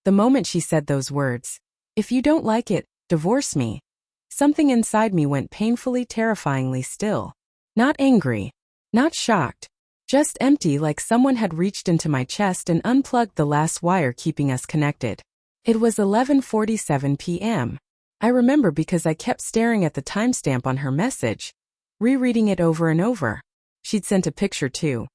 The moment she said those words, "If you don't like it, divorce me," something inside me went painfully, terrifyingly still. Not angry. Not shocked. Just empty, like someone had reached into my chest and unplugged the last wire keeping us connected. It was 11:47 p.m. I remember because I kept staring at the timestamp on her message, rereading it over and over. She'd sent a picture too.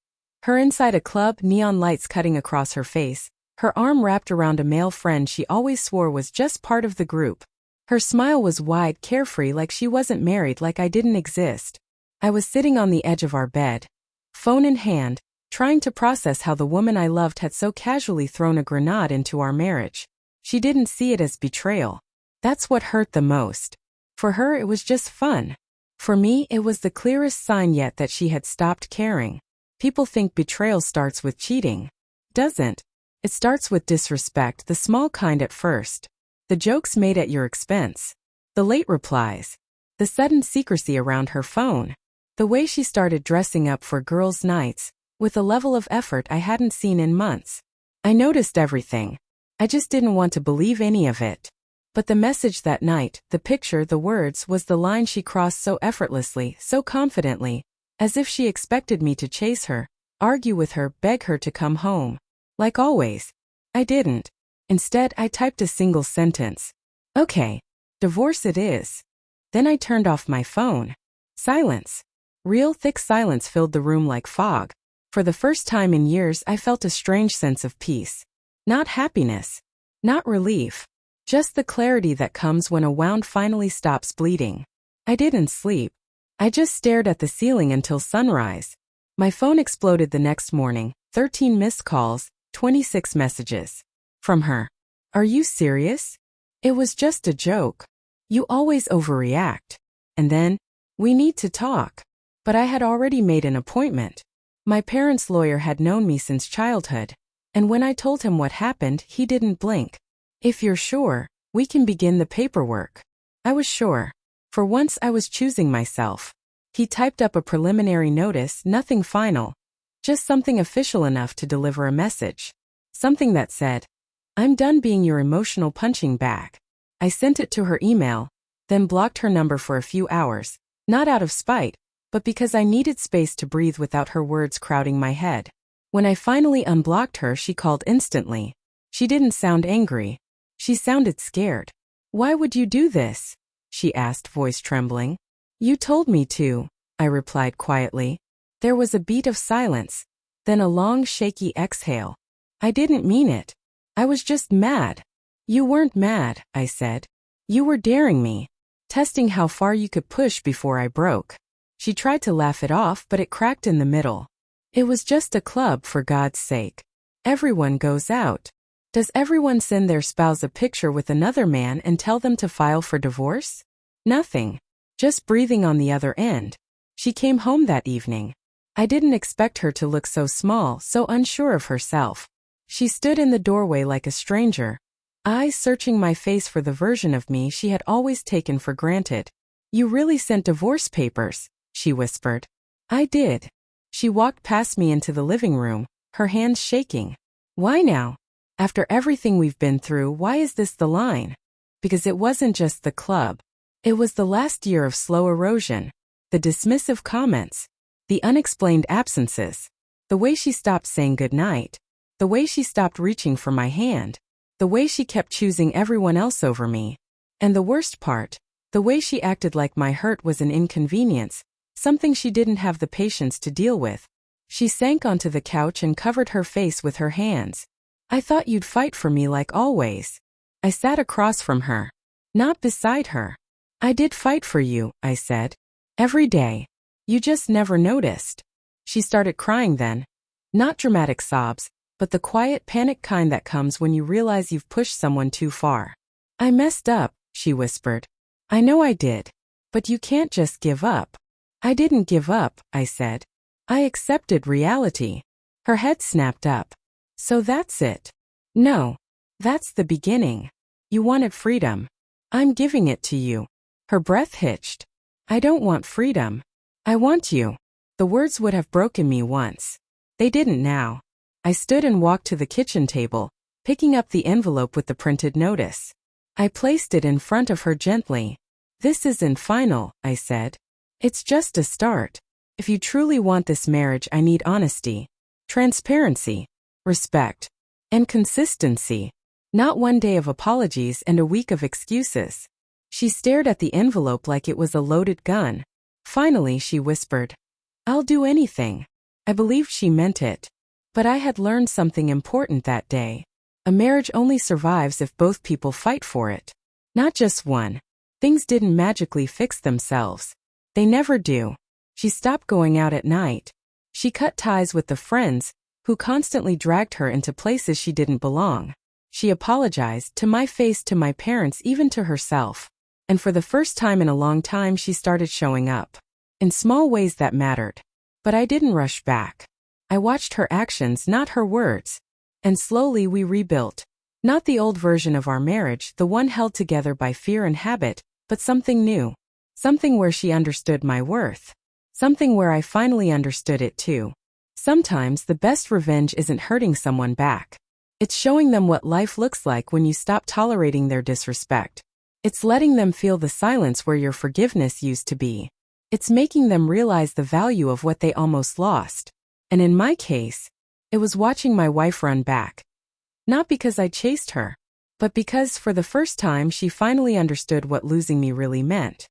Her inside a club, neon lights cutting across her face, her arm wrapped around a male friend she always swore was just part of the group. Her smile was wide, carefree, like she wasn't married, like I didn't exist. I was sitting on the edge of our bed, phone in hand, trying to process how the woman I loved had so casually thrown a grenade into our marriage. She didn't see it as betrayal. That's what hurt the most. For her, it was just fun. For me, it was the clearest sign yet that she had stopped caring. People think betrayal starts with cheating. Doesn't. It starts with disrespect, the small kind at first. The jokes made at your expense. The late replies. The sudden secrecy around her phone. The way she started dressing up for girls' nights, with a level of effort I hadn't seen in months. I noticed everything. I just didn't want to believe any of it. But the message that night, the picture, the words, was the line she crossed so effortlessly, so confidently, as if she expected me to chase her, argue with her, beg her to come home. Like always. I didn't. Instead, I typed a single sentence. "Okay. Divorce it is." Then I turned off my phone. Silence. Real thick silence filled the room like fog. For the first time in years, I felt a strange sense of peace. Not happiness. Not relief. Just the clarity that comes when a wound finally stops bleeding. I didn't sleep. I just stared at the ceiling until sunrise. My phone exploded the next morning, 13 missed calls, 26 messages. From her. "Are you serious? It was just a joke. You always overreact." And then, "We need to talk." But I had already made an appointment. My parents' lawyer had known me since childhood. And when I told him what happened, he didn't blink. "If you're sure, we can begin the paperwork." I was sure. For once I was choosing myself. He typed up a preliminary notice, nothing final. Just something official enough to deliver a message. Something that said, "I'm done being your emotional punching bag." I sent it to her email, then blocked her number for a few hours, not out of spite, but because I needed space to breathe without her words crowding my head. When I finally unblocked her, she called instantly. She didn't sound angry. She sounded scared. "Why would you do this?" she asked, voice trembling. "You told me to," I replied quietly. There was a beat of silence, then a long, shaky exhale. "I didn't mean it. I was just mad." "You weren't mad," I said. "You were daring me, testing how far you could push before I broke." She tried to laugh it off, but it cracked in the middle. "It was just a club, for God's sake. Everyone goes out. Does everyone send their spouse a picture with another man and tell them to file for divorce? Nothing. Just breathing on the other end." She came home that evening. I didn't expect her to look so small, so unsure of herself. She stood in the doorway like a stranger, eyes searching my face for the version of me she had always taken for granted. "You really sent divorce papers," she whispered. "I did." She walked past me into the living room, her hands shaking. "Why now? After everything we've been through, why is this the line?" Because it wasn't just the club. It was the last year of slow erosion. The dismissive comments. The unexplained absences. The way she stopped saying goodnight. The way she stopped reaching for my hand. The way she kept choosing everyone else over me. And the worst part, the way she acted like my hurt was an inconvenience, something she didn't have the patience to deal with. She sank onto the couch and covered her face with her hands. "I thought you'd fight for me like always." I sat across from her, not beside her. "I did fight for you," I said. "Every day. You just never noticed." She started crying then. Not dramatic sobs, but the quiet panic kind that comes when you realize you've pushed someone too far. "I messed up," she whispered. "I know I did. But you can't just give up." "I didn't give up," I said. "I accepted reality." Her head snapped up. "So that's it?" "No. That's the beginning. You wanted freedom. I'm giving it to you." Her breath hitched. "I don't want freedom. I want you." The words would have broken me once. They didn't now. I stood and walked to the kitchen table, picking up the envelope with the printed notice. I placed it in front of her gently. "This isn't final," I said. "It's just a start. If you truly want this marriage, I need honesty, transparency, respect, and consistency. Not one day of apologies and a week of excuses." She stared at the envelope like it was a loaded gun. Finally, she whispered, "I'll do anything." I believed she meant it. But I had learned something important that day. A marriage only survives if both people fight for it. Not just one. Things didn't magically fix themselves. They never do. She stopped going out at night. She cut ties with the friends who constantly dragged her into places she didn't belong. She apologized to my face, to my parents, even to herself. And for the first time in a long time, she started showing up. In small ways that mattered. But I didn't rush back. I watched her actions, not her words. And slowly we rebuilt. Not the old version of our marriage, the one held together by fear and habit, but something new. Something where she understood my worth. Something where I finally understood it too. Sometimes the best revenge isn't hurting someone back. It's showing them what life looks like when you stop tolerating their disrespect. It's letting them feel the silence where your forgiveness used to be. It's making them realize the value of what they almost lost. And in my case, it was watching my wife run back. Not because I chased her, but because for the first time she finally understood what losing me really meant.